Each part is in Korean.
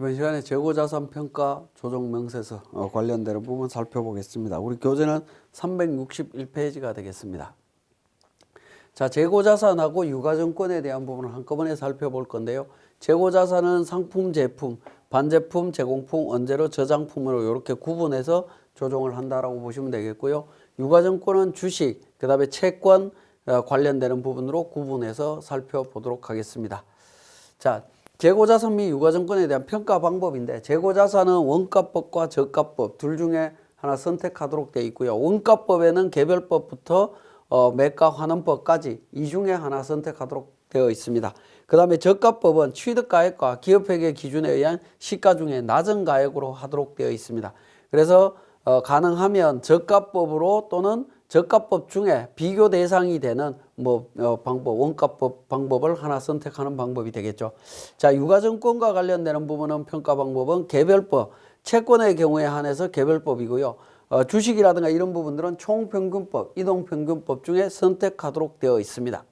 이번 시간에 재고자산 평가 조정 명세서 관련되는 부분 살펴보겠습니다. 우리 교재는 361페이지가 되겠습니다. 자, 재고자산하고 유가증권에 대한 부분을 한꺼번에 살펴볼 건데요. 재고자산은 상품, 제품, 반제품, 제공품, 언제로 저장품으로 이렇게 구분해서 조정을 한다라고 보시면 되겠고요. 유가증권은 주식, 그 다음에 채권 관련되는 부분으로 구분해서 살펴보도록 하겠습니다. 자, 재고자산 및 유가증권에 대한 평가 방법인데, 재고자산은 원가법과 저가법 둘 중에 하나 선택하도록 되어 있고요. 원가법에는 개별법부터 매가환원법까지 이 중에 하나 선택하도록 되어 있습니다. 그 다음에 저가법은 취득가액과 기업회계 기준에 의한 시가 중에 낮은 가액으로 하도록 되어 있습니다. 그래서 가능하면 저가법으로 또는 저가법 중에 비교 대상이 되는 방법, 원가법 방법을 하나 선택하는 방법이 되겠죠. 자, 유가증권과 관련되는 부분은 평가 방법은 개별법, 채권의 경우에 한해서 개별법이고요. 주식이라든가 이런 부분들은 총평균법, 이동평균법 중에 선택하도록 되어 있습니다.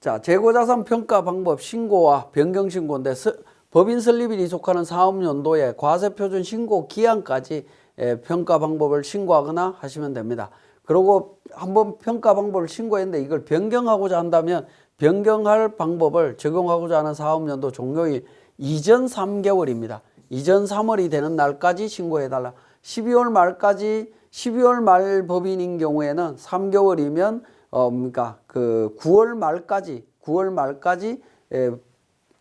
자, 재고자산 평가 방법 신고와 변경신고인데 법인 설립일이 속하는 사업연도에 과세표준 신고 기한까지 평가 방법을 신고하거나 하시면 됩니다. 그리고 한번 평가 방법을 신고했는데 이걸 변경하고자 한다면 변경할 방법을 적용하고자 하는 사업연도 종료일 이전 3개월입니다. 이전 3월이 되는 날까지 신고해달라. 12월 말까지, 12월 말 법인인 경우에는 3개월이면 그러니까 그 9월 말까지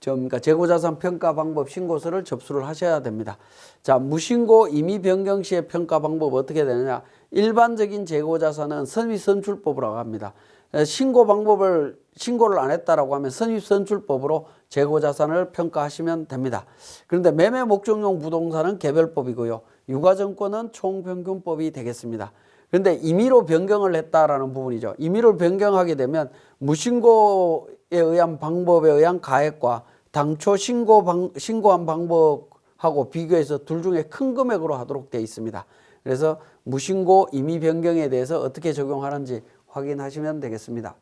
그러니까 재고자산 평가 방법 신고서를 접수를 하셔야 됩니다. 자, 무신고 임의 변경 시의 평가 방법 어떻게 되느냐? 일반적인 재고자산은 선입선출법이라고 합니다. 신고 방법을 신고를 안 했다라고 하면 선입선출법으로 재고자산을 평가하시면 됩니다. 그런데 매매 목적용 부동산은 개별법이고요. 유가증권은 총평균법이 되겠습니다. 그런데 임의로 변경을 했다라는 부분이죠. 임의로 변경하게 되면 무신고에 의한 방법에 의한 가액과 당초 신고한 방법하고 비교해서 둘 중에 큰 금액으로 하도록 되어 있습니다. 그래서 무신고 임의 변경에 대해서 어떻게 적용하는지 확인하시면 되겠습니다.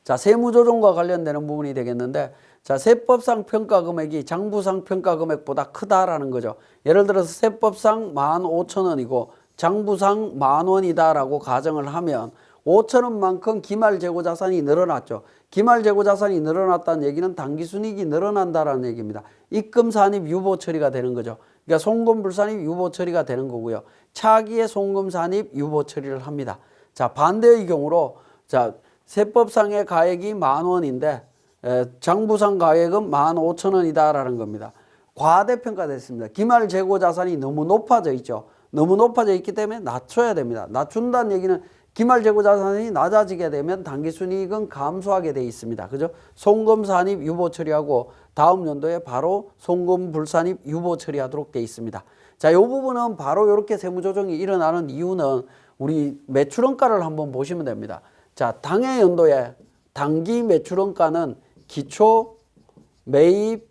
자, 세무조정과 관련되는 부분이 되겠는데, 자, 세법상 평가 금액이 장부상 평가 금액보다 크다라는 거죠. 예를 들어서 세법상 15,000원이고 장부상 10,000원이다라고 가정을 하면 5,000원만큼 기말 재고자산이 늘어났죠. 기말 재고자산이 늘어났다는 얘기는 당기순이익이 늘어난다라는 얘기입니다. 입금 산입 유보 처리가 되는 거죠. 그러니까 송금 불산입 유보 처리가 되는 거고요. 차기에 송금 산입 유보 처리를 합니다. 자, 반대의 경우로 자, 세법상의 가액이 10,000원인데 장부상 가액은 15,000원이다라는 겁니다. 과대평가됐습니다. 기말 재고자산이 너무 높아져 있죠. 너무 높아져 있기 때문에 낮춰야 됩니다. 낮춘다는 얘기는 기말 재고자산이 낮아지게 되면 당기순이익은 감소하게 되어 있습니다. 그죠? 송금 산입 유보 처리하고 다음 연도에 바로 송금 불산입 유보 처리하도록 되어 있습니다. 자, 이 부분은 바로 이렇게 세무조정이 일어나는 이유는 우리 매출원가를 한번 보시면 됩니다. 자, 당해 연도에 당기 매출원가는 기초, 매입,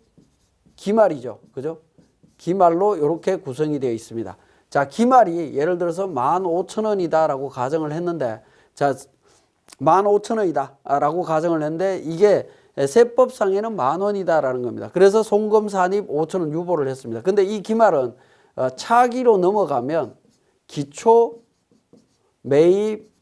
기말이죠. 그죠? 기말로 이렇게 구성이 되어 있습니다. 자, 기말이 예를 들어서 15,000원이다 라고 가정을 했는데, 자, 15,000원이다 라고 가정을 했는데 이게 세법상에는 10,000원이다 라는 겁니다. 그래서 송금 산입 5,000원 유보를 했습니다. 근데 이 기말은 차기로 넘어가면 기초, 매입,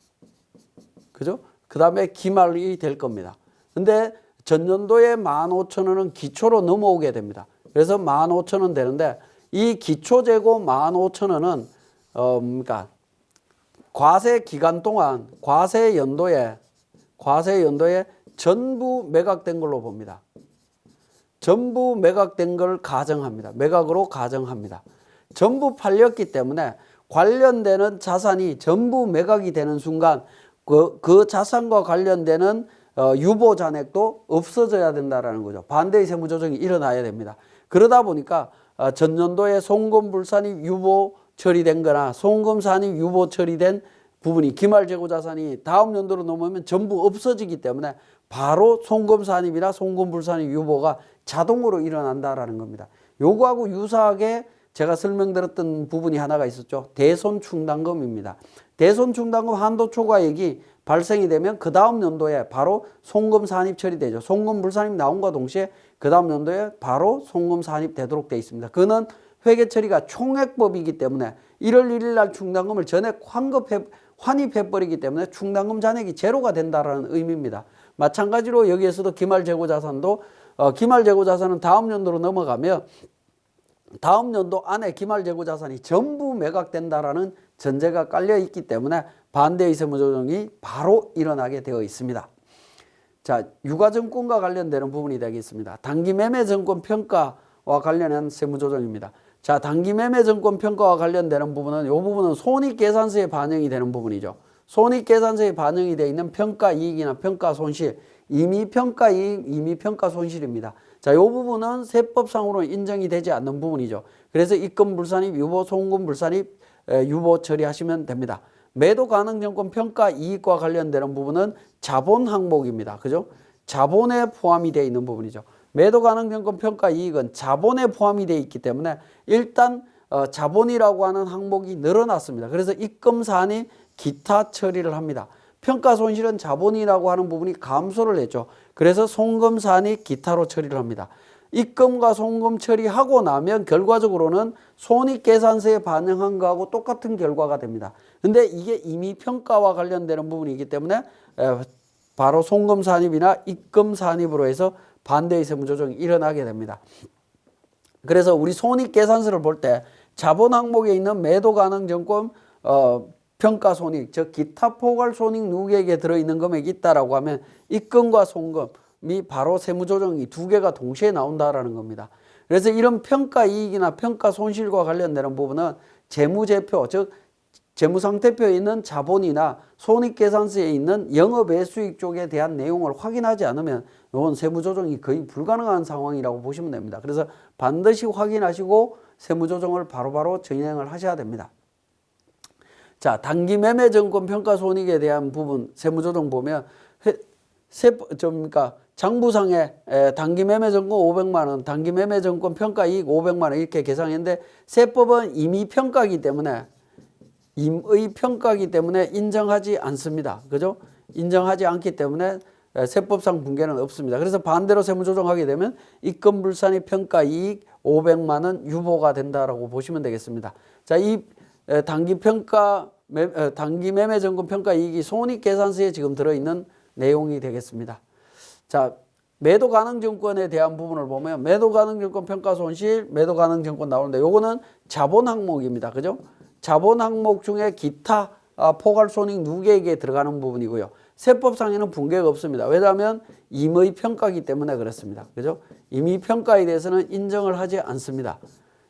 그죠? 그 다음에 기말이 될 겁니다. 근데 전년도에 15,000원은 기초로 넘어오게 됩니다. 그래서 15,000원 되는데 이 기초재고 15,000원은 그러니까 과세 기간 동안 과세 연도에 전부 매각된 걸로 봅니다. 전부 매각된 걸 가정합니다. 매각으로 가정합니다. 전부 팔렸기 때문에 관련되는 자산이 전부 매각이 되는 순간 그 자산과 관련되는 유보 잔액도 없어져야 된다라는 거죠. 반대의 세무조정이 일어나야 됩니다. 그러다 보니까 전년도에 송금 불산입 유보 처리된 거나 송금 산입 유보 처리된 부분이 기말 재고자산이 다음 연도로 넘어오면 전부 없어지기 때문에 바로 송금 산입이나 송금 불산입 유보가 자동으로 일어난다라는 겁니다. 요거하고 유사하게 제가 설명드렸던 부분이 하나가 있었죠. 대손충당금입니다. 대손충당금 한도 초과액이 발생이 되면 그 다음 연도에 바로 송금 산입 처리되죠. 송금 불산입 나온과 동시에 그 다음 연도에 바로 송금 산입되도록 되어 있습니다. 그는 회계 처리가 총액법이기 때문에 1월 1일 날 충당금을 전액 환입해버리기 때문에 충당금 잔액이 제로가 된다는 의미입니다. 마찬가지로 여기에서도 기말재고자산도 기말재고자산은 다음 연도로 넘어가면 다음 연도 안에 기말재고자산이 전부 매각된다라는 전제가 깔려 있기 때문에 반대의 세무조정이 바로 일어나게 되어 있습니다. 자, 유가증권과 관련되는 부분이 되겠습니다. 단기매매증권 평가와 관련한 세무조정입니다. 자, 단기매매증권 평가와 관련되는 부분은 이 부분은 손익계산서에 반영이 되는 부분이죠. 손익계산서에 반영이 되어 있는 평가이익이나 평가손실, 임의평가이익, 임의평가손실입니다. 자, 이 부분은 세법상으로 인정이 되지 않는 부분이죠. 그래서 입금불산입, 유보, 송금불산입, 유보 처리하시면 됩니다. 매도가능증권 평가이익과 관련되는 부분은 자본 항목입니다. 그죠? 자본에 포함이 되어 있는 부분이죠. 매도가능증권 평가이익은 자본에 포함이 되어 있기 때문에 일단 자본이라고 하는 항목이 늘어났습니다. 그래서 입금산이 기타 처리를 합니다. 평가손실은 자본이라고 하는 부분이 감소를 했죠. 그래서 송금산이 기타로 처리를 합니다. 입금과 송금 처리하고 나면 결과적으로는 손익계산서에 반영한 거하고 똑같은 결과가 됩니다. 근데 이게 이미 평가와 관련되는 부분이기 때문에 바로 송금산입이나 입금산입으로 해서 반대의 세무조정이 일어나게 됩니다. 그래서 우리 손익계산서를 볼 때 자본 항목에 있는 매도가능증권 평가손익, 즉 기타 포괄손익 누계액에 들어있는 금액이 있다라고 하면 입금과 송금이 바로 세무조정이 두 개가 동시에 나온다라는 겁니다. 그래서 이런 평가이익이나 평가손실과 관련되는 부분은 재무제표, 즉 재무상태표에 있는 자본이나 손익계산서에 있는 영업외수익 쪽에 대한 내용을 확인하지 않으면 이건 세무조정이 거의 불가능한 상황이라고 보시면 됩니다. 그래서 반드시 확인하시고 세무조정을 바로바로 진행을 하셔야 됩니다. 자, 단기매매증권 평가손익에 대한 부분 세무조정 보면 그러니까 장부상에 단기매매증권 500만 원, 단기매매증권 평가이익 500만 원 이렇게 계산했는데 세법은 임의평가이기 때문에 임의평가이기 때문에 인정하지 않습니다. 그죠? 인정하지 않기 때문에 세법상 분계는 없습니다. 그래서 반대로 세무조정하게 되면 입금불산입 평가이익 500만 원 유보가 된다라고 보시면 되겠습니다. 자, 이 단기매매증권 평가이익이 손익계산서에 지금 들어있는 내용이 되겠습니다. 자, 매도가능증권에 대한 부분을 보면 매도가능증권 평가손실, 매도가능증권 나오는데 요거는 자본 항목입니다. 그죠? 자본 항목 중에 기타 포괄손익 누계액에 들어가는 부분이고요. 세법상에는 분계가 없습니다. 왜냐하면 임의평가이기 때문에 그렇습니다. 그죠? 임의평가에 대해서는 인정을 하지 않습니다.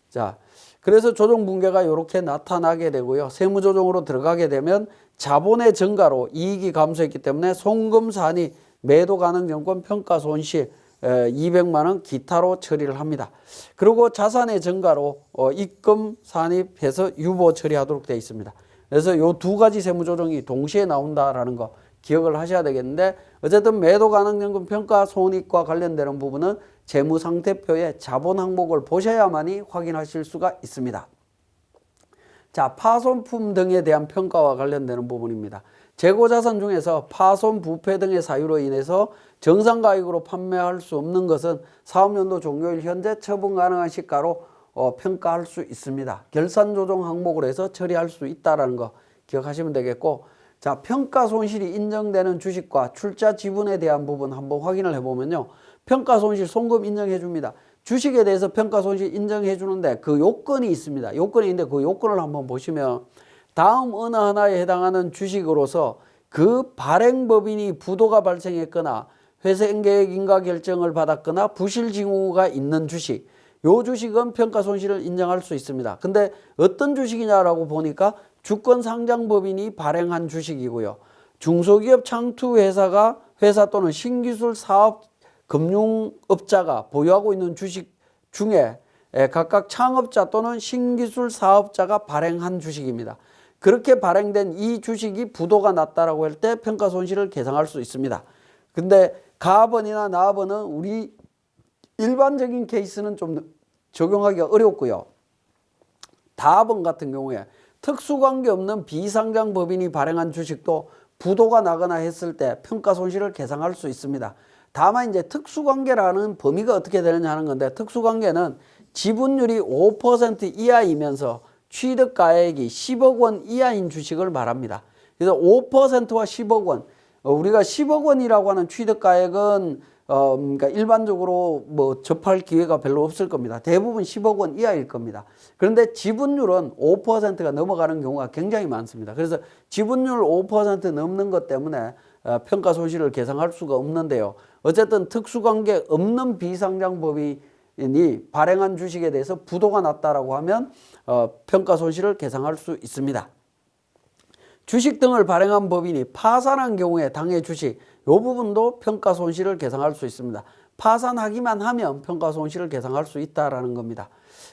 자, 그래서 조정분계가 이렇게 나타나게 되고요. 세무조정으로 들어가게 되면 자본의 증가로 이익이 감소했기 때문에 송금산이 매도가능증권 평가손실 200만 원 기타로 처리를 합니다. 그리고 자산의 증가로 입금 산입해서 유보 처리하도록 되어 있습니다. 그래서 이 두 가지 세무조정이 동시에 나온다라는 거 기억을 하셔야 되겠는데 어쨌든 매도가능증권 평가손익과 관련되는 부분은 재무상태표의 자본 항목을 보셔야만이 확인하실 수가 있습니다. 자, 파손품 등에 대한 평가와 관련되는 부분입니다. 재고자산 중에서 파손, 부패 등의 사유로 인해서 정상가액으로 판매할 수 없는 것은 사업연도 종료일 현재 처분 가능한 시가로 평가할 수 있습니다. 결산조정 항목으로 해서 처리할 수 있다는 거 기억하시면 되겠고, 자, 평가 손실이 인정되는 주식과 출자 지분에 대한 부분 한번 확인을 해보면요. 평가 손실 송금 인정해 줍니다. 주식에 대해서 평가 손실 인정해 주는데 그 요건이 있습니다. 요건이 있는데 그 요건을 한번 보시면 다음 어느 하나에 해당하는 주식으로서 그 발행법인이 부도가 발생했거나 회생계획 인가 결정을 받았거나 부실 징후가 있는 주식, 요 주식은 평가 손실을 인정할 수 있습니다. 근데 어떤 주식이냐라고 보니까 주권상장법인이 발행한 주식이고요. 중소기업 창투회사가 회사 또는 신기술 사업 금융업자가 보유하고 있는 주식 중에 각각 창업자 또는 신기술 사업자가 발행한 주식입니다. 그렇게 발행된 이 주식이 부도가 났다라고 할 때 평가 손실을 계상할 수 있습니다. 근데 가업원이나 나업원은 우리 일반적인 케이스는 좀 적용하기가 어렵고요. 다업원 같은 경우에 특수관계 없는 비상장법인이 발행한 주식도 부도가 나거나 했을 때 평가 손실을 계상할 수 있습니다. 다만 이제 특수관계라는 범위가 어떻게 되느냐 하는 건데, 특수관계는 지분율이 5% 이하이면서 취득가액이 10억 원 이하인 주식을 말합니다. 그래서 5%와 10억 원, 우리가 10억 원이라고 하는 취득가액은 그러니까 일반적으로 뭐 접할 기회가 별로 없을 겁니다. 대부분 10억 원 이하일 겁니다. 그런데 지분율은 5%가 넘어가는 경우가 굉장히 많습니다. 그래서 지분율 5% 넘는 것 때문에 평가 손실을 계상할 수가 없는데요. 어쨌든 특수관계 없는 비상장법인이 발행한 주식에 대해서 부도가 났다라고 하면 평가 손실을 계상할 수 있습니다. 주식 등을 발행한 법인이 파산한 경우에 당해 주식, 이 부분도 평가 손실을 계상할 수 있습니다. 파산하기만 하면 평가 손실을 계상할 수 있다라는 겁니다.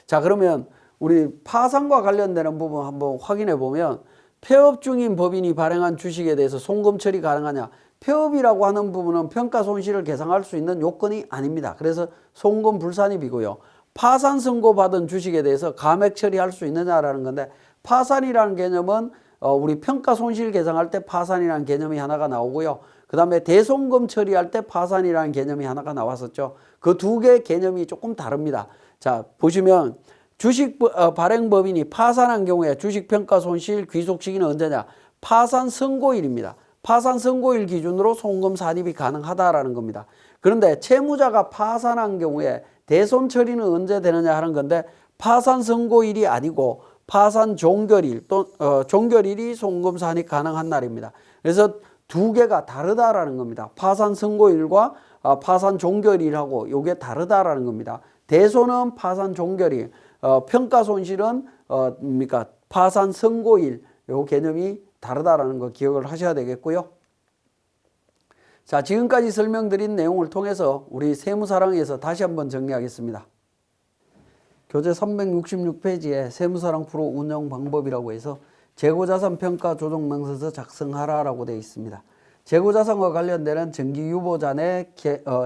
자, 그러면 우리 파산과 관련되는 부분 한번 확인해 보면, 폐업 중인 법인이 발행한 주식에 대해서 송금 처리 가능하냐? 폐업이라고 하는 부분은 평가 손실을 계상할 수 있는 요건이 아닙니다. 그래서 송금 불산입이고요. 파산 선고 받은 주식에 대해서 감액 처리할 수 있느냐라는 건데, 파산이라는 개념은 우리 평가 손실 계상할 때 파산이라는 개념이 하나가 나오고요. 그 다음에 대송금 처리할 때 파산이라는 개념이 하나가 나왔었죠. 그 두 개의 개념이 조금 다릅니다. 자, 보시면 주식 발행법인이 파산한 경우에 주식평가 손실 귀속 시기는 언제냐? 파산 선고일입니다. 파산 선고일 기준으로 송금 산입이 가능하다라는 겁니다. 그런데 채무자가 파산한 경우에 대손 처리는 언제 되느냐 하는 건데, 파산 선고일이 아니고 파산 종결일 또 종결일이 송금 산입 가능한 날입니다. 그래서 두 개가 다르다라는 겁니다. 파산 선고일과 파산 종결일하고 이게 다르다라는 겁니다. 대손은 파산 종결일, 평가 손실은 뭡니까? 파산 선고일, 요 개념이 다르다라는 거 기억을 하셔야 되겠고요. 자, 지금까지 설명드린 내용을 통해서 우리 세무사랑에서 다시 한번 정리하겠습니다. 교재 366페이지에 세무사랑 프로 운영 방법이라고 해서 재고자산 평가 조정 명세서 작성하라라고 되어 있습니다. 재고자산과 관련되는 정기유보잔에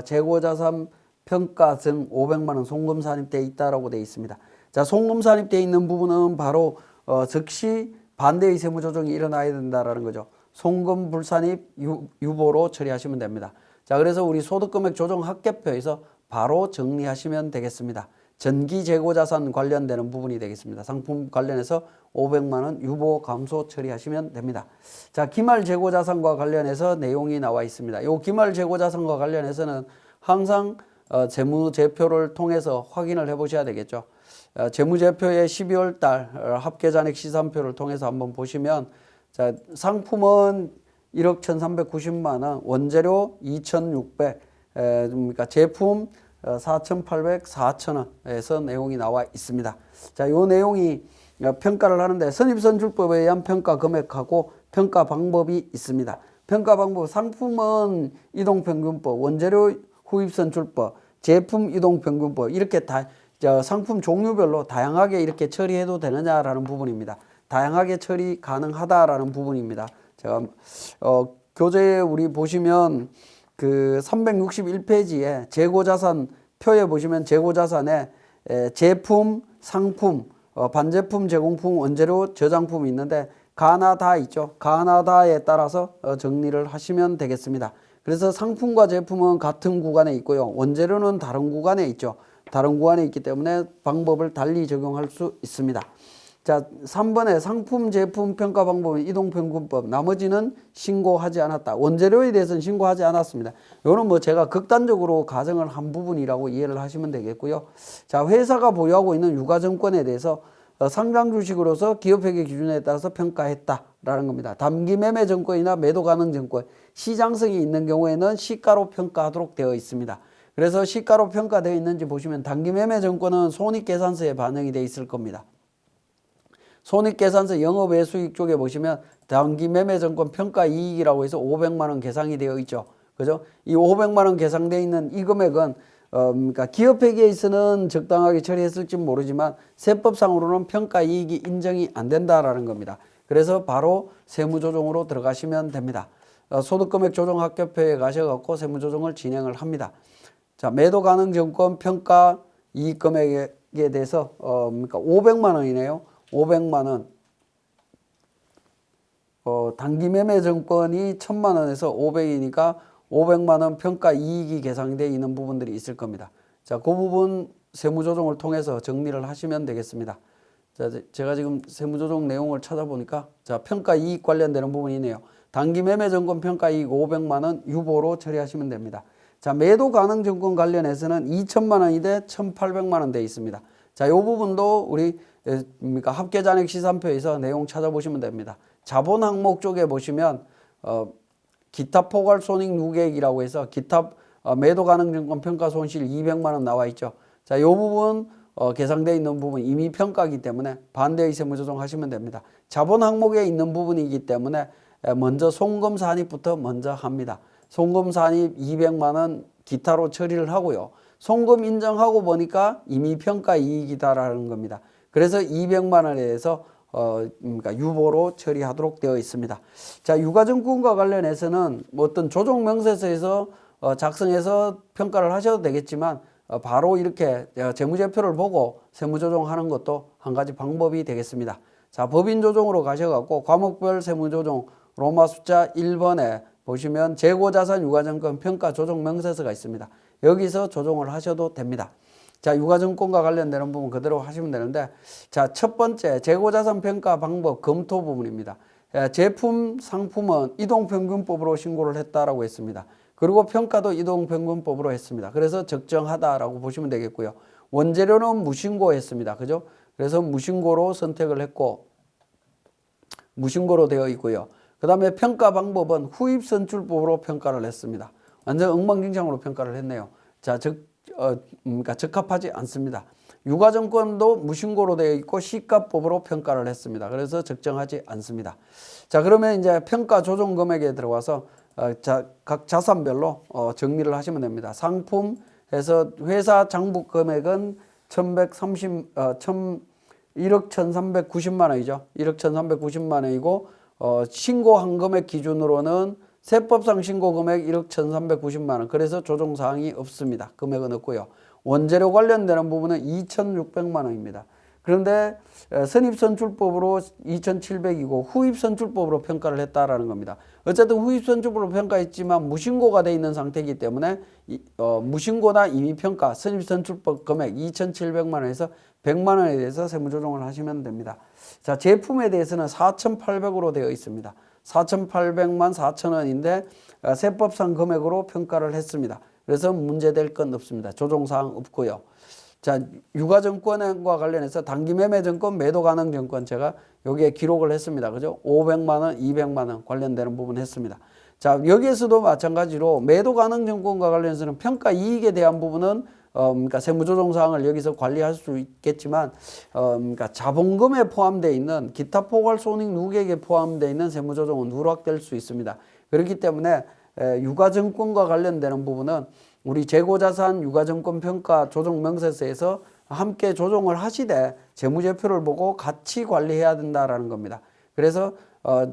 재고자산 평가증 500만 원 송금 산입되어 있다라고 되어 있습니다. 자, 송금 산입되어 있는 부분은 바로 즉시 반대의 세무조정이 일어나야 된다라는 거죠. 송금 불산입 유보로 처리하시면 됩니다. 자, 그래서 우리 소득금액 조정 합계표에서 바로 정리하시면 되겠습니다. 전기 재고자산 관련되는 부분이 되겠습니다. 상품 관련해서 500만 원 유보 감소 처리하시면 됩니다. 자, 기말 재고자산과 관련해서 내용이 나와 있습니다. 이 기말 재고자산과 관련해서는 항상 재무제표를 통해서 확인을 해 보셔야 되겠죠. 재무제표의 12월 달 합계잔액 시산표를 통해서 한번 보시면, 자, 상품은 1억 1,390만 원, 원재료 2,600, 그러니까 제품 4,800, 4,000원에서 내용이 나와 있습니다. 자, 요 내용이 평가를 하는데 선입선출법에 의한 평가 금액하고 평가 방법이 있습니다. 평가 방법, 상품은 이동평균법, 원재료 후입선출법, 제품 이동평균법, 이렇게 다 상품 종류별로 다양하게 이렇게 처리해도 되느냐라는 부분입니다. 다양하게 처리 가능하다라는 부분입니다. 제가 교재에 우리 보시면 그 361페이지에 재고자산 표에 보시면 재고자산에 제품, 상품, 반제품, 제공품, 원재료, 저장품이 있는데 가나다 있죠. 가나다에 따라서 정리를 하시면 되겠습니다. 그래서 상품과 제품은 같은 구간에 있고요. 원재료는 다른 구간에 있죠. 다른 구간에 있기 때문에 방법을 달리 적용할 수 있습니다. 자, 3번에 상품, 제품 평가 방법은 이동평균법, 나머지는 신고하지 않았다. 원재료에 대해서는 신고하지 않았습니다. 이거는 뭐 제가 극단적으로 가정을 한 부분이라고 이해를 하시면 되겠고요. 자, 회사가 보유하고 있는 유가증권에 대해서 상장 주식으로서 기업회계 기준에 따라서 평가했다라는 겁니다. 단기매매증권이나 매도가능증권, 시장성이 있는 경우에는 시가로 평가하도록 되어 있습니다. 그래서 시가로 평가되어 있는지 보시면 단기매매증권은 손익계산서에 반영이 되어 있을 겁니다. 손익계산서 영업외수익 쪽에 보시면 단기매매증권 평가이익이라고 해서 500만 원 계상이 되어 있죠. 그죠? 이 500만 원 계상되어 있는 이 금액은 그러니까 기업회계에서는 적당하게 처리했을지 모르지만 세법상으로는 평가이익이 인정이 안 된다라는 겁니다. 그래서 바로 세무조정으로 들어가시면 됩니다. 소득금액 조정 합계표에 가셔갖고 세무조정을 진행을 합니다. 자, 매도가능증권 평가이익 금액에 대해서 그러니까 500만 원이네요. 500만 원. 단기 매매 정권이 1,000만 원에서 500이니까 500만 원 평가 이익이 계산이 되어 있는 부분들이 있을 겁니다. 자, 그 부분 세무조정을 통해서 정리를 하시면 되겠습니다. 자, 제가 지금 세무조정 내용을 찾아보니까 자, 평가 이익 관련되는 부분이네요. 단기 매매 정권 평가 이익 500만 원 유보로 처리하시면 됩니다. 자, 매도 가능 정권 관련해서는 2,000만 원이 돼 1,800만 원 돼 있습니다. 자, 이 부분도 우리 합계 잔액 시산표에서 내용 찾아보시면 됩니다. 자본 항목 쪽에 보시면 기타 포괄 손익 누계액이라고 해서 기타 매도 가능 정권 평가 손실 200만 원 나와 있죠. 자, 이 부분 계상되어 있는 부분 이미 평가이기 때문에 반대의 세무조정 하시면 됩니다. 자본 항목에 있는 부분이기 때문에 먼저 송금 산입부터 먼저 합니다. 송금 산입 200만 원 기타로 처리를 하고요. 송금 인정하고 보니까 이미 평가 이익이다라는 겁니다. 그래서 200만 원에 대해서 그러니까 유보로 처리하도록 되어 있습니다. 자, 유가증권과 관련해서는 뭐 어떤 조정 명세서에서 작성해서 평가를 하셔도 되겠지만 바로 이렇게 재무제표를 보고 세무조정하는 것도 한 가지 방법이 되겠습니다. 자, 법인조정으로 가셔갖고 과목별 세무조정 로마 숫자 1번에 보시면 재고자산 유가증권 평가 조정 명세서가 있습니다. 여기서 조정을 하셔도 됩니다. 자, 유가증권과 관련되는 부분 그대로 하시면 되는데, 자, 첫 번째 재고자산 평가 방법 검토 부분입니다. 제품, 상품은 이동평균법으로 신고를 했다라고 했습니다. 그리고 평가도 이동평균법으로 했습니다. 그래서 적정하다라고 보시면 되겠고요. 원재료는 무신고했습니다. 그죠? 그래서 무신고로 선택을 했고, 무신고로 되어 있고요. 그 다음에 평가 방법은 후입선출법으로 평가를 했습니다. 완전 엉망진창으로 평가를 했네요. 자, 그러니까 적합하지 않습니다. 유가증권도 무신고로 되어 있고 시가법으로 평가를 했습니다. 그래서 적정하지 않습니다. 자, 그러면 이제 평가 조정 금액에 들어가서 각 자산별로 정리를 하시면 됩니다. 상품에서 회사 장부 금액은 1억 1,390만 원이죠. 1억 1,390만 원이고 신고한 금액 기준으로는 세법상 신고 금액 1억 1,390만 원. 그래서 조정 사항이 없습니다. 금액은 없고요. 원재료 관련되는 부분은 2,600만 원입니다. 그런데 선입선출법으로 2,700이고 후입선출법으로 평가를 했다라는 겁니다. 어쨌든 후입선출법으로 평가했지만 무신고가 되어 있는 상태이기 때문에 무신고나 임의평가 선입선출법 금액 2,700만 원에서 100만 원에 대해서 세무조정을 하시면 됩니다. 자, 제품에 대해서는 4,800으로 되어 있습니다. 4,800만 4천 원인데 세법상 금액으로 평가를 했습니다. 그래서 문제될 건 없습니다. 조정사항 없고요. 자, 유가증권과 관련해서 단기매매증권, 매도가능증권 제가 여기에 기록을 했습니다. 그죠? 500만 원, 200만 원 관련되는 부분 했습니다. 자, 여기에서도 마찬가지로 매도가능증권과 관련해서는 평가 이익에 대한 부분은 그러니까 세무조정사항을 여기서 관리할 수 있겠지만 그러니까 자본금에 포함되어 있는 기타 포괄 손익 누계액에 포함되어 있는 세무조정은 누락될 수 있습니다. 그렇기 때문에 유가증권과 관련되는 부분은 우리 재고자산 유가증권 평가 조정 명세서에서 함께 조정을 하시되 재무제표를 보고 같이 관리해야 된다라는 겁니다. 그래서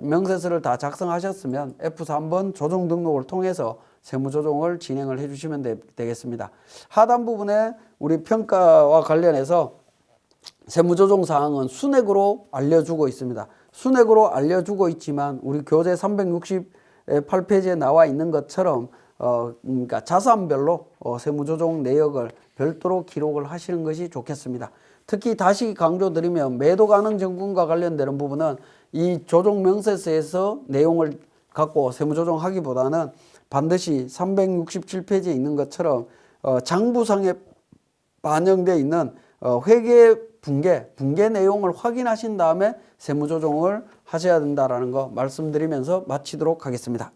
명세서를 다 작성하셨으면 F3번 조정 등록을 통해서 세무조정을 진행을 해주시면 되겠습니다. 하단 부분에 우리 평가와 관련해서 세무조정 사항은 순액으로 알려주고 있습니다. 순액으로 알려주고 있지만 우리 교재 368페이지에 나와 있는 것처럼 그러니까 자산별로 세무조정 내역을 별도로 기록을 하시는 것이 좋겠습니다. 특히 다시 강조드리면 매도가능증권과 관련되는 부분은 이 조정명세서에서 내용을 갖고 세무조정하기보다는 반드시 367페이지에 있는 것처럼 장부상에 반영되어 있는 회계 붕괴 내용을 확인하신 다음에 세무조정을 하셔야 된다는 거 말씀드리면서 마치도록 하겠습니다.